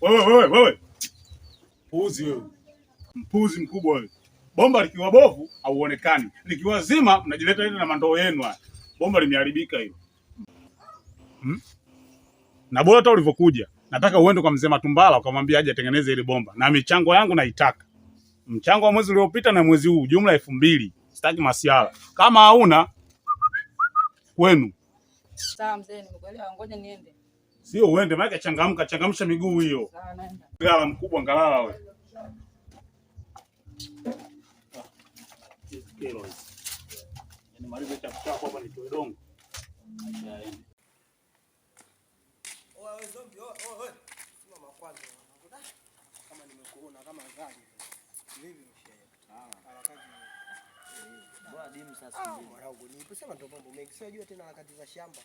Wewe. Puzi wewe. Mpuzi mkubwa wewe. Bomba likiwa bovu hauonekani. Likiwa zima mnajileta ile na mandoo yenu haya. Bomba limeharibika hiyo. Na bora hata ulivyokuja. Nataka uende kwa mzee Matumbala ukamwambia aje atengeneze ile bomba. Na michango yangu naitaka. Mchango wa mwezi uliopita na mwezi huu jumla 2000. Sitaki masiala. Kama hauna kwenu. Sawa mzee, nimekuelewa. Ngoja niende. Sio uende, maana changamsha miguu hiyo. Sawa naenda. Gala mkubwa ngalala wewe. Kero hizi. Yaani maliza chapu hapa nitoe dongo. Wewe zombie, wewe. Simama kwanza. Kama nimekuona kama gari. Hivi mshehe. Harakati. Bwana dimu sasa. Mwanangu nipo sema ndo mambo mengi. Sio jua tena harakati za shamba.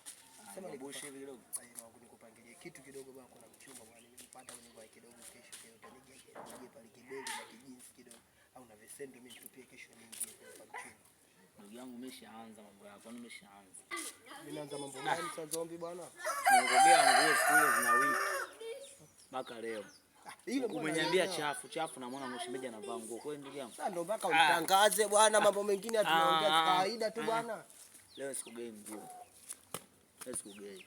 Sema ni bushi hivi kidogo. Mwanangu nikupangilie kitu kidogo bwana, kuna mchumba bwana nilipata kwenye kwa kidogo kesho nije pale kibeli na kijinsi kidogo. Au na vesendo mimi nitupie kesho niingie kwa mchumba. Ndugu yangu umeshaanza mambo yako, kwani umeshaanza? Mimi naanza mambo gani sasa zombie bwana? Nimegobea nguo skule zina wiki. Mpaka leo. Ile umeniambia chafu na mwana mshemeji anavaa nguo. Kwa hiyo ndugu yangu. Sasa ndo mpaka utangaze bwana, mambo mengine tunaongea kawaida tu bwana. Leo sikugei nguo. Sikugei.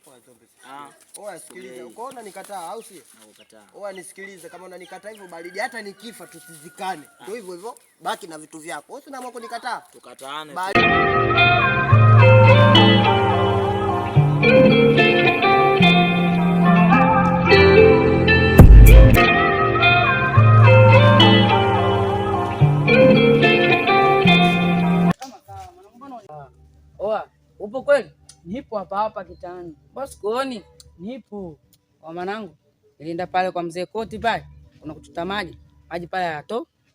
Oa sikiliza, ukoona nikataa au sio? Nakukataa. Oa nisikilize, kama unanikataa hivyo baridi hata nikifa tusizikane. Ndio hivyo hivyo, baki na vitu vyako. Wewe unaamua kunikataa? Tukataane. Oa, upo kweli? Nipo hapa kitani. Boss kuoni? Nipo. Kwa mwanangu, nilienda pale kwa mzee Koti pale. Kuna kututa maji. Maji pale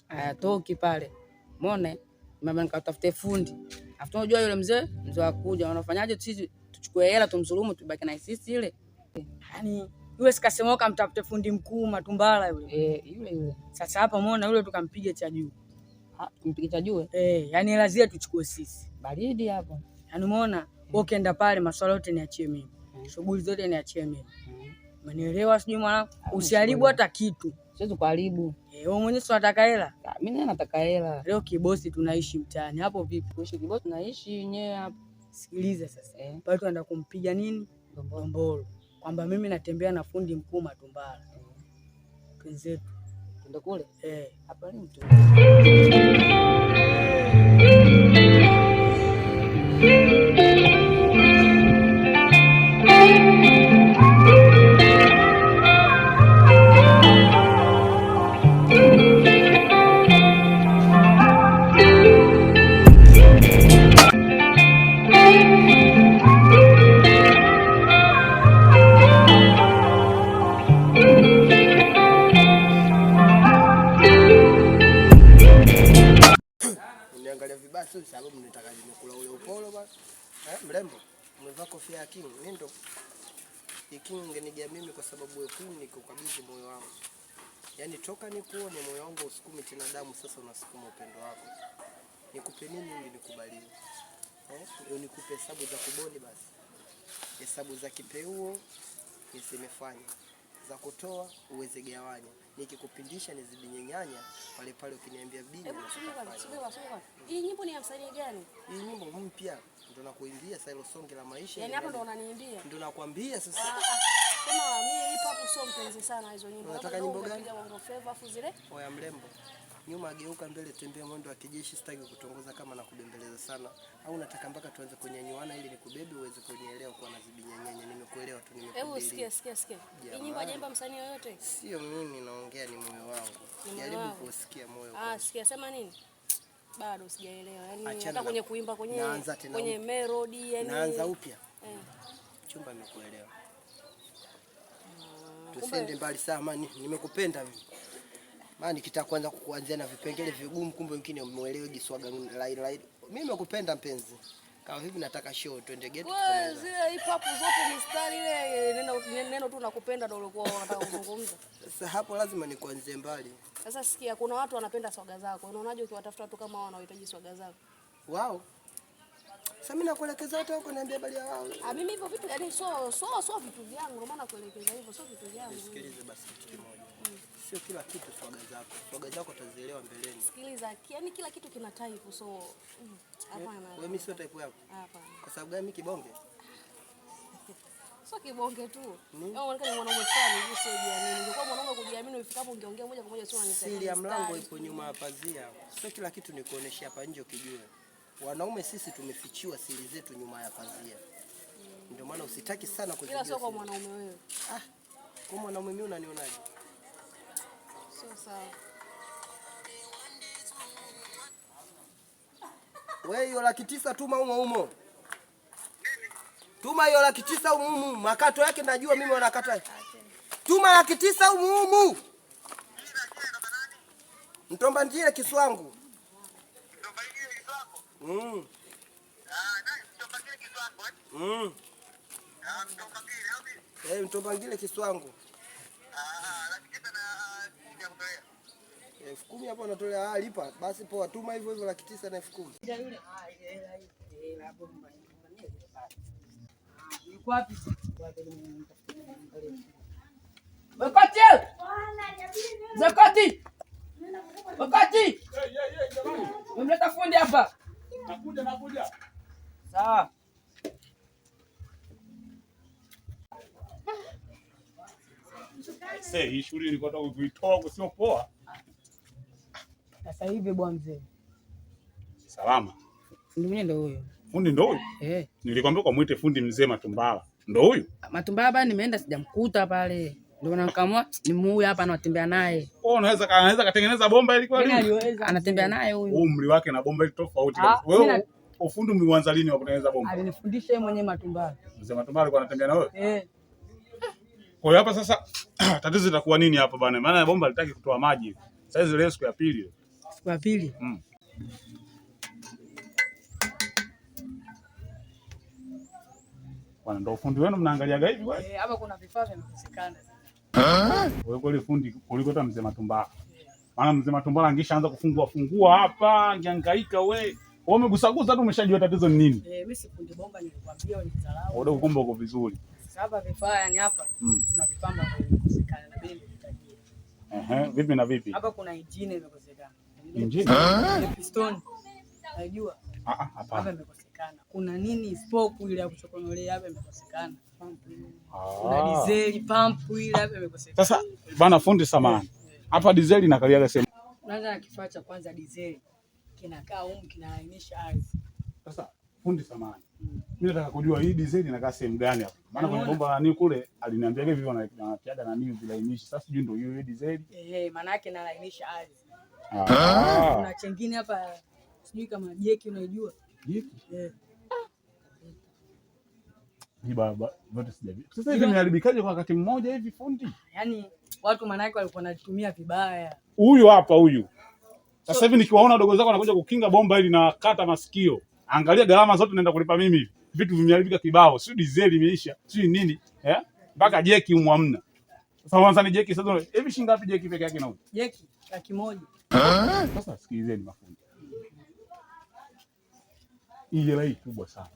hayatoki pale. Umeona? Mama nikatafute fundi. Afu unajua yule mzee akuja. Wanafanyaje sisi tuchukue hela tumsulumu tubaki na sisi ile. Yaani yule sikasemoka mtafute fundi mkuu Matumbala yule. Yule. Sasa hapa umeona yule tukampiga cha juu. Kumpiga cha juu? Yaani hela zile tuchukue sisi. Baridi hapo. Yaani umeona? Ukienda pale masuala yote niachie mimi. Shughuli zote niachie mimi. Umenielewa sijui mwanangu? Usiharibu hata kitu. Siwezi kuharibu. Wewe mwenyewe unataka hela? Mimi nataka hela. Leo kibosi tunaishi mtaani. Hapo vipi? Kuishi kibosi tunaishi wenyewe hapo. Sikiliza sasa. Pale tunaenda kumpiga nini? Dombolo. Kwamba mimi natembea na fundi mkuu Matumbala. Wenzetu. Ndio kule? Hapa ni mtu. Sababu nitaka nimekula ule upolo bwana. Mrembo, umevaa kofia ya king. Mimi ndo king ungenigia mimi kwa sababu wewe queen nikukabidhi moyo wangu. Yaani toka nikuone moyo wangu usukumi tena damu, sasa unasukuma upendo wako. Nikupe nini ili nikubaliwe? Ndio nikupe hesabu za kuboni basi. Hesabu za kipeuo nisimefanya. Za kutoa uweze gawanya. Nikikupindisha nizidi nyenyanya pale pale ukiniambia bini. Hii nyimbo ni ya msanii gani? Hii nyimbo mpya ndio nakuimbia sasa, hilo songe la maisha. Yaani hapo ndo unaniimbia. Ndio nakwambia sasa. Kama mimi hip hop song mpenzi sana hizo nyimbo. Unataka nyimbo gani? Bongo Flava afu zile. Oya mrembo. Nyuma ageuka mbele tembea mwendo wa kijeshi, sitaki kutongoza kama na kubembeleza sana. Au unataka mpaka tuanze kunyanyuana ili nikubebe uweze kunielewa kwa nazidi nyenyenye. Nimekuelewa tu nimekuelewa. Hebu sikia. Hii nyimbo hajaimba msanii yoyote? Sio mimi naongea, ni moyo wangu. Jaribu kusikia moyo wangu. Sikia sema nini? Bado sijaelewa. Yaani hata kwenye kuimba kwenye melody yani. Naanza upya. Chumba nimekuelewa. Tusende mbali sana, nimekupenda mimi. Maana nikitaka kwanza kuanzia na vipengele vigumu, kumbe wengine umeelewa jiswaga line. Mimi nakupenda mpenzi. Kama hivi nataka show twende geti. Wewe zile hip hop zote mistari ile neno tu nakupenda ndio ulikuwa unataka kuzungumza. Sasa hapo lazima ni kuanzie mbali. Sasa sikia, kuna watu wanapenda swaga zako. Unaonaje ukiwatafuta watu kama hao wanaohitaji swaga zako? Wao. Sasa mimi nakuelekeza hata huko niambia bali ya wao. Mimi hivyo vitu yani so vitu vyangu, ndio maana kuelekeza hivyo sio vitu vyangu. Sikilize basi kitu kimoja. Sio kila kitu swaga zako. Swaga zako utazielewa mbeleni. Sikiliza, yani kila kitu kina type so hapana. Wewe mimi sio type yako. Hapana. Kwa sababu gani mimi kibonge? Sio kibonge tu. Wewe unaonekana ni mwanaume fulani hivi sio jiamini. Ungekuwa mwanaume kujiamini ufikapo ungeongea moja kwa moja sio unanisaidia. Siri ya mlango ipo nyuma ya pazia. Sio kila kitu ni kuonesha hapa nje ukijue. Wanaume sisi tumefichiwa siri zetu nyuma ya pazia. Ndio maana usitaki sana kujua. Ila sio kwa mwanaume wewe. Kwa mwanaume mimi unanionaje? Sio sawa. Wewe hiyo 900,000 tuma humo. Tuma hiyo 900,000 humo. Makato yake najua mimi wanakata. Tuma 900,000 humo. Mtomba ndiye Kiswangu. Mtombangile Kiswangu. 10,000 hapo natolea lipa. Basi poa, tuma hivyo 900,000 na 10,000. Wapi? Wakati! Zakati! Wakati! Mleta fundi hapa. Nakuja. Sawa. Sasa hii shughuli nilikuwa nataka kuitoa sio poa. Sasa hivi bwana mzee. Salama. Fundi mwenyewe ndio huyo. Fundi ndio huyo? Nilikwambia kwa muite fundi mzee Matumbala. Ndio huyo? Matumbala bana nimeenda sijamkuta pale. Ndio nakamwa ni huyu hapa anatembea naye. Anaweza katengeneza bomba ili kwa nini? Anatembea naye huyu. Umri wake na bomba ile tofauti kabisa. Wewe ufundi umeanza lini wa kutengeneza bomba? Alinifundisha yeye mwenyewe Matumbala. Mzee Matumbala alikuwa anatembea na wewe? Kwa hiyo hapa sasa tatizo litakuwa nini hapa bana? Maana bomba litaki kutoa maji. Sasa hizo leo siku ya pili. Siku ya pili? Bwana ndio fundi wenu mnaangaliaga hivi kwa? Hapa kuna vifaa vimekosekana. Wewe kweli fundi kuliko hata mzee Matumbala. Maana mzee Matumbala angeshaanza kufungua hapa, angehangaika wewe. Wewe umegusagusa tu umeshajua tatizo ni nini? Mimi si fundi bomba nilikwambia unidharau. Wewe kumbe uko vizuri. Hapa vifaa yani hapa kuna vipamba vimekosekana na mimi nimetajia. Vipi na vipi? Hapa kuna injini imekosekana. Injini? Piston. Unajua? Hapana. Hapa imekosekana. Kuna nini spoke ile ya kuchokonolea hapa imekosekana. Kuna diesel pump ile hapa imekosekana. Sasa bana fundi samani. Hapa diesel inakaliaga sehemu. Unaanza na kifaa cha kwanza diesel. Kinakaa kinalainisha ardhi. Sasa fundi samani. Mimi nataka kujua hii diesel inakaa sehemu gani hapa? Maana kwenye bomba ni kule aliniambia hivi wanatiaga na nini vilainishi. Sasa sijui ndio hiyo diesel. Maana yake inalainisha ardhi. Kuna chengine hapa sijui kama jeki unaijua. Jeki? Ni baba wote sijajua. Sasa hivi imeharibikaje kwa wakati mmoja hivi fundi? Yaani watu maana yake walikuwa wanatumia vibaya. Huyu hapa huyu. Sasa hivi nikiwaona dogo zako wanakuja kukinga bomba hili na kata masikio. Angalia gharama zote naenda kulipa mimi. Vitu vimeharibika kibao. Sio diesel imeisha. Sio nini? Mpaka jeki humu hamna. Sasa mwanzo ni jeki sasa hivi shilingi ngapi jeki peke yake na huko? Jeki 100,000. Sasa sikilizeni mafundi. Hii hela hii kubwa sana.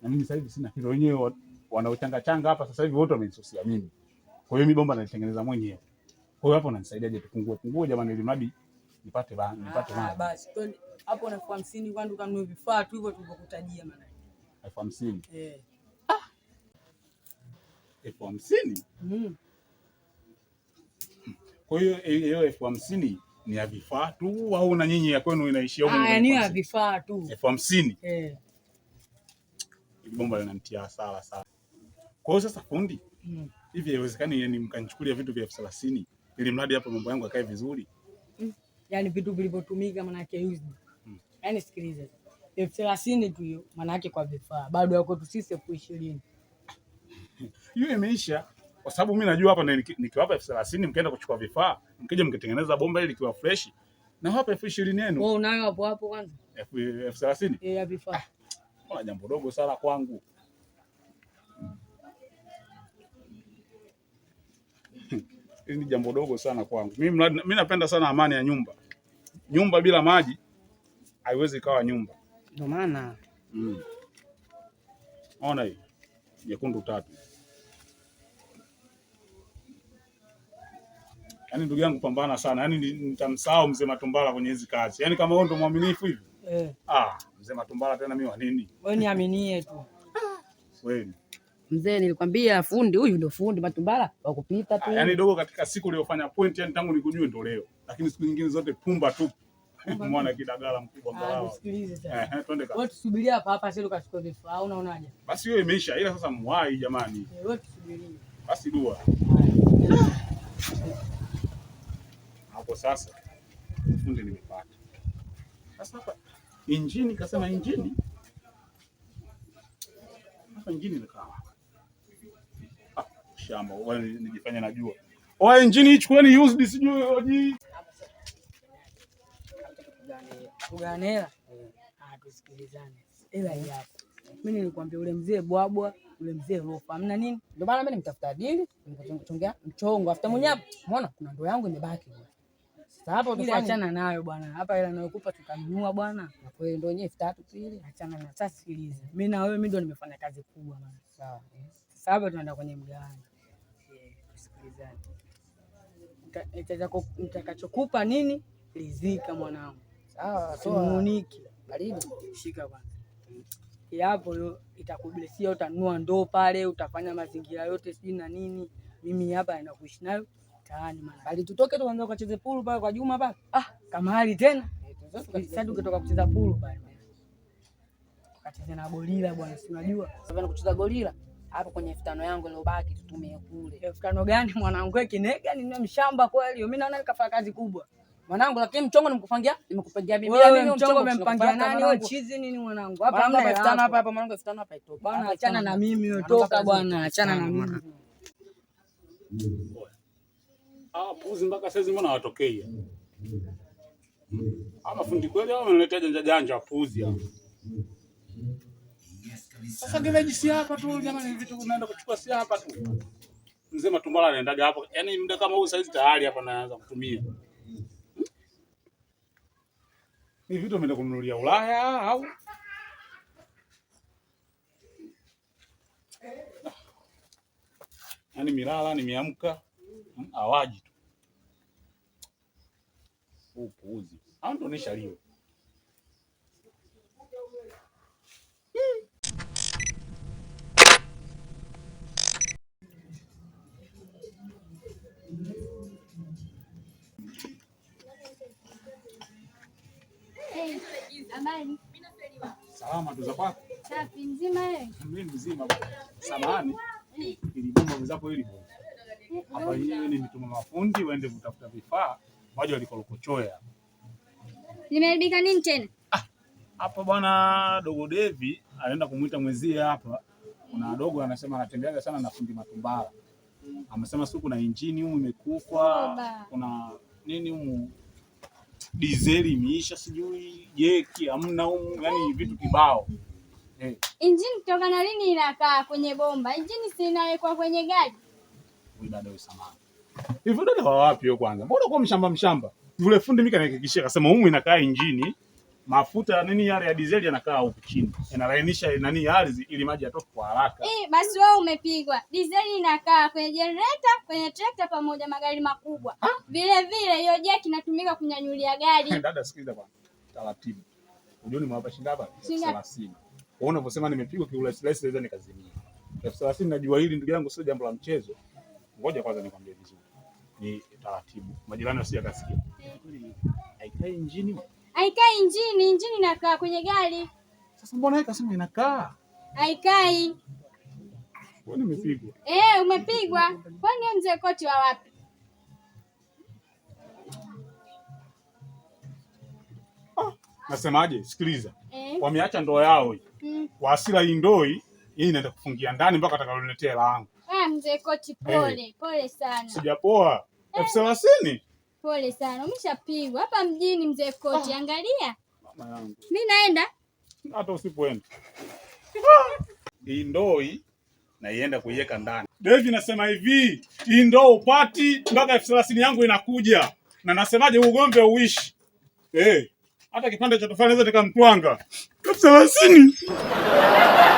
Na mimi sasa hivi sina kitu, wenyewe wanaochanga changa hapa sasa hivi wote wamenisusia mimi. Kwa hiyo mimi bomba nalitengeneza mwenyewe. Kwa hiyo hapo unanisaidiaje tupungue jamani ili mradi nipate maji. Basi hapo na 50,000 kwanza kanunue vifaa tu hivyo tulivyokutajia maana. 50,000. 50,000? Kwa hiyo hiyo 50,000 ni ya vifaa tu au na nyinyi ya kwenu inaishia huko? Ni ya vifaa tu. 50,000. Ile bomba linanitia hasara sana. Kwa hiyo sasa fundi, hivi haiwezekani yani mkanichukulia vitu vya 30,000 ili mradi hapo mambo yangu yakae vizuri? Yaani vitu vilivyotumika maana yake used. Yaani sikiliza. 30,000 tu hiyo maana yake kwa vifaa. Bado yako tu sisi 20,000. Hiyo imeisha. Kwa sababu mimi najua hapa nikiwapa 30,000 mkaenda kuchukua vifaa, mkija mkitengeneza bomba ili likiwa fresh na hapa 20,000 yenu. Wewe unayo hapo kwanza? 30,000? Ya vifaa. Wala jambo dogo sana kwangu. Hili ni jambo dogo sana kwangu. Mimi napenda sana amani ya nyumba. Nyumba bila maji haiwezi kawa nyumba. Ndio maana. Ona hii. Nyekundu 3. Yaani ndugu yangu pambana sana. Yaani nitamsahau mzee Matumbala kwenye hizi kazi. Yaani kama wewe ndo mwaminifu hivi. Mzee Matumbala tena mimi wa nini? Wewe niaminie tu. Kweli. Mzee nilikwambia fundi huyu ndio fundi Matumbala wa kupita tu. Yaani dogo katika siku uliyofanya point yani tangu nikujue ndo leo. Lakini siku nyingine zote pumba tu. Mwana kidagala mkubwa mbao. Sikilize sasa. Twende wewe tusubiria hapa sio ukachukua vifaa unaonaje? Basi hiyo imeisha ila sasa muwai jamani. Wewe tusubirie. Basi dua. Hapo sasa fundi nimepata. Sasa hapa injini kasema injini. Hapa injini imekaa. Shamba wewe nijifanya najua. Oa injini ichukueni used sijui oji. Kuganela. Tusikilizane. Ila hapo. Mimi nilikwambia ule mzee bwabwa, ule mzee rofa. Hamna nini? Ndio maana mimi nimtafuta dili, nimekuchongea mchongo. Afuta mwenyewe hapo. Umeona kuna ndoo yangu imebaki bwana. Sasa hapo tuachana nayo bwana. Hapa ila nayokupa tutanunua bwana. Na kweli ndio yenyewe 3000 pili. Achana na sasa sikiliza. Mimi na wewe ndio nimefanya kazi kubwa bwana. Sawa. Sasa hapo tunaenda kwenye mgawanyo. Tusikilizane. Nitakachokupa nini? Rizika mwanangu. Sawa, Muniki. Karibu. Shika bwana. Hapo hiyo itakublessia, utanunua ndoo pale, utafanya mazingira yote si na nini. Mimi hapa naenda kuishi nayo taani maana. Bali tutoke tuanze kucheza pool pale kwa Juma pale. Kama hali tena. Sasa tukitoka kucheza pool pale. Tukacheze na gorila bwana, si unajua. Sasa na kucheza gorila hapo kwenye 5000 yangu iliyobaki tutumie kule. 5000 gani mwanangu wewe kinega ni mshamba kweli. Mimi naona nikafanya kazi kubwa. Mwanangu lakini mchongo nimekupangia mimi. Mimi mchongo umempangia nani wewe chizi nini mwanangu? Hapa hamna 5000 hapa mwanangu 5000 hapa itoka. Bwana achana na mimi wewe toka bwana achana na mimi. Puzi mpaka sasa mbona hawatokei? Ama fundi kweli au wanaletea janja janja puzi hapa. Sasa gereji si hapa tu jamani, vitu unaenda kuchukua si hapa tu. Mzee Matumbala anaendaga hapo. Yaani muda kama huu saizi tayari hapa naanza kutumia. Ni vitu umeenda kununulia Ulaya au? Yaani milala nimeamka hawaji tu. Upuuzi. Hao ndio nishaliwa. Amani. Salama tu za kwako? Safi mzima wewe? Mimi mzima bwana. Samahani. Ili bomba mzapo hili. Hapa hii ni mtuma mafundi waende kutafuta vifaa, waje walikolokochoea. Nimeharibika nini tena? Hapa bwana dogo Devi anaenda kumuita mwenzie hapa. Kuna dogo anasema anatembeaga sana na fundi Matumbala. Amesema siku kuna injini humu imekufa, kuna nini humu dizeli imeisha sijui, jeki hamna humu, yani vitu kibao. Injini kutoka na lini inakaa kwenye bomba? Injini si inawekwa kwenye gari. Wewe dada wewe samani. Hivi dada wa wapi hiyo kwanza? Mbona kwa mshamba? Yule fundi mimi kanihakikishia akasema humu inakaa injini, mafuta nini yale ya dizeli yanakaa huku chini. Yanalainisha nani ardhi ili maji yatoke kwa haraka. Basi wewe umepigwa. Dizeli inakaa kwenye generator, kwenye trekta pamoja magari makubwa. Vile vile hiyo jeki inatumika kunyanyulia gari. Dada sikiliza bwana. Taratibu. Unajua mwapa shindaba 30. Wewe unaposema nimepigwa kiurahisi naweza nikazimia. 30 najua hili ndugu yangu sio jambo la mchezo. Ngoja kwanza nikwambie vizuri. Ni taratibu. Majirani wasije akasikia. Haikai injini. Haikai injini, injini inakaa kwenye gari. Sasa mbona yeye kasema inakaa? Haikai. Wewe nimepigwa. Umepigwa. Kwani mzee Koti wa wapi? Nasemaje? Sikiliza. Wameacha ndoa yao hii. Kwa hasira hii ndoa hii inaenda kufungia ndani mpaka atakaloletea langu. Mzee Koti pole, pole sana. Sijapoa. 30. Pole sana. Umeshapigwa hapa mjini mzee Koti. Angalia. Mama yangu. Mimi naenda. hata usipoenda. Hii ndoo hii na ienda kuiweka ndani. Devi nasema hivi, hii ndoo upati mpaka 30,000 yangu inakuja. Na nasemaje ugombe uishi. Hata kipande cha tofali naweza nikamtwanga. 30,000.